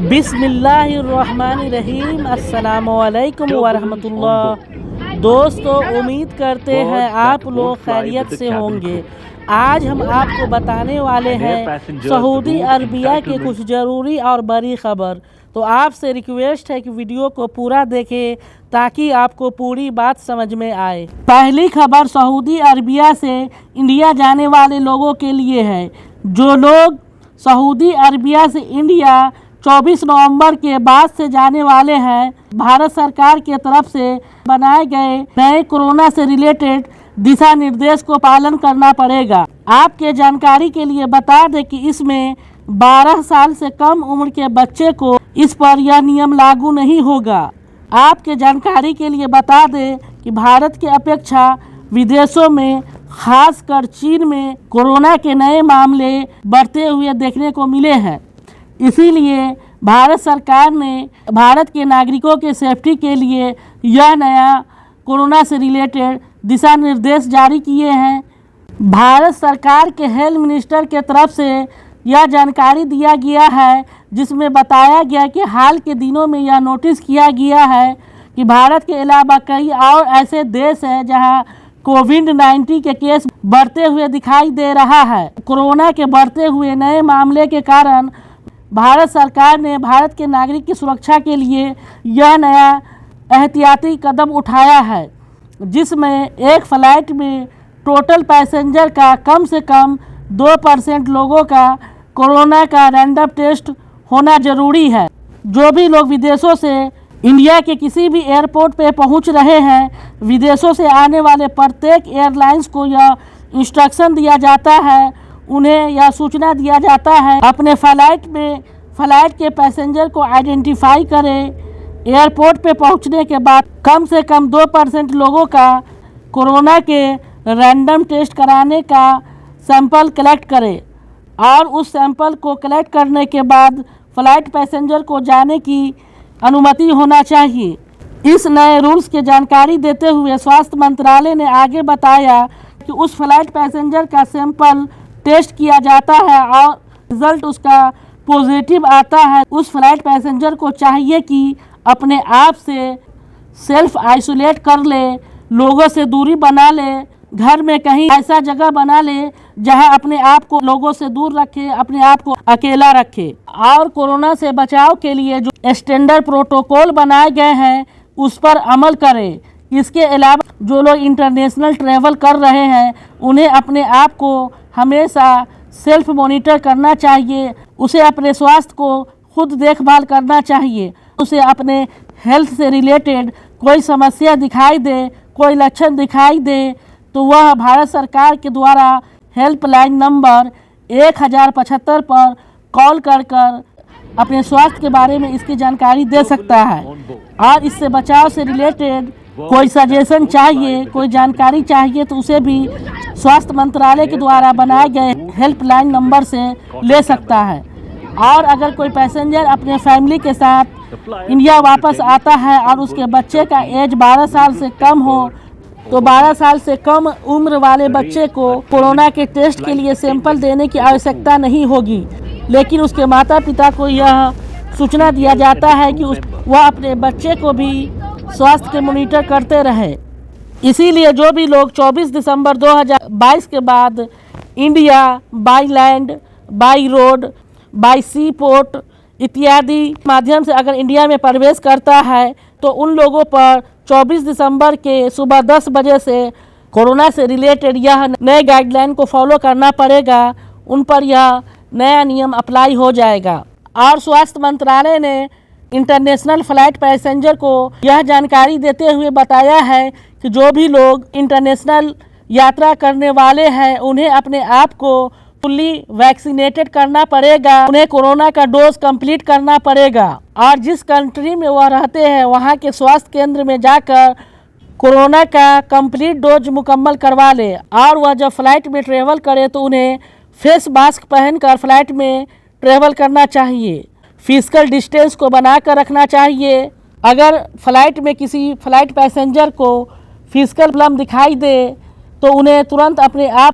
बिस्मिल्लाहिर्रहमानिर्रहीम। अस्सलामुअलैकुम वरहमतुल्लाह। दोस्तों, उम्मीद करते हैं आप लोग खैरियत से होंगे। आज हम आपको बताने वाले हैं सऊदी अरबिया के कुछ ज़रूरी और बड़ी खबर। तो आपसे रिक्वेस्ट है कि वीडियो को पूरा देखें ताकि आपको पूरी बात समझ में आए। पहली खबर सऊदी अरबिया से इंडिया जाने वाले लोगों के लिए है। जो लोग सऊदी अरबिया से इंडिया 24 नवंबर के बाद से जाने वाले हैं, भारत सरकार की तरफ से बनाए गए नए कोरोना से रिलेटेड दिशा निर्देश को पालन करना पड़ेगा। आपके जानकारी के लिए बता दें कि इसमें 12 साल से कम उम्र के बच्चे को इस पर यह नियम लागू नहीं होगा। आपके जानकारी के लिए बता दें कि भारत की अपेक्षा विदेशों में, खासकर चीन में कोरोना के नए मामले बढ़ते हुए देखने को मिले हैं। इसीलिए भारत सरकार ने भारत के नागरिकों के सेफ्टी के लिए यह नया कोरोना से रिलेटेड दिशा निर्देश जारी किए हैं। भारत सरकार के हेल्थ मिनिस्टर के तरफ से यह जानकारी दिया गया है, जिसमें बताया गया कि हाल के दिनों में यह नोटिस किया गया है कि भारत के अलावा कई और ऐसे देश हैं जहां कोविड-19 के केस बढ़ते हुए दिखाई दे रहा है। कोरोना के बढ़ते हुए नए मामले के कारण भारत सरकार ने भारत के नागरिक की सुरक्षा के लिए यह नया एहतियाती कदम उठाया है, जिसमें एक फ़्लाइट में टोटल पैसेंजर का कम से कम 2% लोगों का कोरोना का रैंडम टेस्ट होना ज़रूरी है। जो भी लोग विदेशों से इंडिया के किसी भी एयरपोर्ट पर पहुंच रहे हैं, विदेशों से आने वाले प्रत्येक एयरलाइंस को यह इंस्ट्रक्शन दिया जाता है, उन्हें यह सूचना दिया जाता है अपने फ़्लाइट के पैसेंजर को आइडेंटिफाई करें। एयरपोर्ट पे पहुंचने के बाद कम से कम 2% लोगों का कोरोना के रैंडम टेस्ट कराने का सैंपल कलेक्ट करें और उस सैंपल को कलेक्ट करने के बाद फ़्लाइट पैसेंजर को जाने की अनुमति होना चाहिए। इस नए रूल्स की जानकारी देते हुए स्वास्थ्य मंत्रालय ने आगे बताया कि उस फ़्लाइट पैसेंजर का सैंपल टेस्ट किया जाता है और रिज़ल्ट उसका पॉजिटिव आता है। उस फ़्लाइट पैसेंजर को चाहिए कि अपने आप से सेल्फ आइसोलेट कर ले, लोगों से दूरी बना ले, घर में कहीं ऐसा जगह बना ले जहां अपने आप को लोगों से दूर रखे, अपने आप को अकेला रखे। और कोरोना से बचाव के लिए जो स्टैंडर्ड प्रोटोकॉल बनाए गए हैं उस पर अमल करें। इसके अलावा जो लोग इंटरनेशनल ट्रैवल कर रहे हैं, उन्हें अपने आप को हमेशा सेल्फ मॉनिटर करना चाहिए। उसे अपने स्वास्थ्य को खुद देखभाल करना चाहिए। उसे अपने हेल्थ से रिलेटेड कोई समस्या दिखाई दे, कोई लक्षण दिखाई दे, तो वह भारत सरकार के द्वारा हेल्पलाइन नंबर 1075 पर कॉल कर अपने स्वास्थ्य के बारे में इसकी जानकारी दे सकता है। और इससे बचाव से रिलेटेड कोई सजेशन चाहिए, कोई जानकारी चाहिए, तो उसे भी स्वास्थ्य मंत्रालय के द्वारा बनाए गए हेल्पलाइन नंबर से ले सकता है। और अगर कोई पैसेंजर अपने फैमिली के साथ इंडिया वापस आता है और उसके बच्चे का एज 12 साल से कम हो, तो 12 साल से कम उम्र वाले बच्चे को कोरोना के टेस्ट के लिए सैंपल देने की आवश्यकता नहीं होगी। लेकिन उसके माता पिता को यह सूचना दिया जाता है कि वह अपने बच्चे को भी स्वास्थ्य के मॉनिटर करते रहे। इसीलिए जो भी लोग 24 दिसंबर 2022 के बाद India by land, by road, by sea port इत्यादि माध्यम से अगर इंडिया में प्रवेश करता है, तो उन लोगों पर 24 दिसंबर के सुबह 10 बजे से कोरोना से रिलेटेड यह नए गाइडलाइन को फॉलो करना पड़ेगा। उन पर यह नया नियम अप्लाई हो जाएगा। और स्वास्थ्य मंत्रालय ने इंटरनेशनल फ़्लाइट पैसेंजर को यह जानकारी देते हुए बताया है कि जो भी लोग इंटरनेशनल यात्रा करने वाले हैं, उन्हें अपने आप को फुल्ली वैक्सीनेटेड करना पड़ेगा। उन्हें कोरोना का डोज कंप्लीट करना पड़ेगा और जिस कंट्री में वह रहते हैं वहां के स्वास्थ्य केंद्र में जाकर कोरोना का कंप्लीट डोज मुकम्मल करवा ले। और वह जब फ्लाइट में ट्रेवल करे तो उन्हें फेस मास्क पहनकर फ्लाइट में ट्रेवल करना चाहिए। फिजिकल डिस्टेंस को बनाकर रखना चाहिए। अगर फ्लाइट में किसी फ्लाइट पैसेंजर को फिजिकल प्रॉब्लम दिखाई दे तो उन्हें तुरंत अपने आप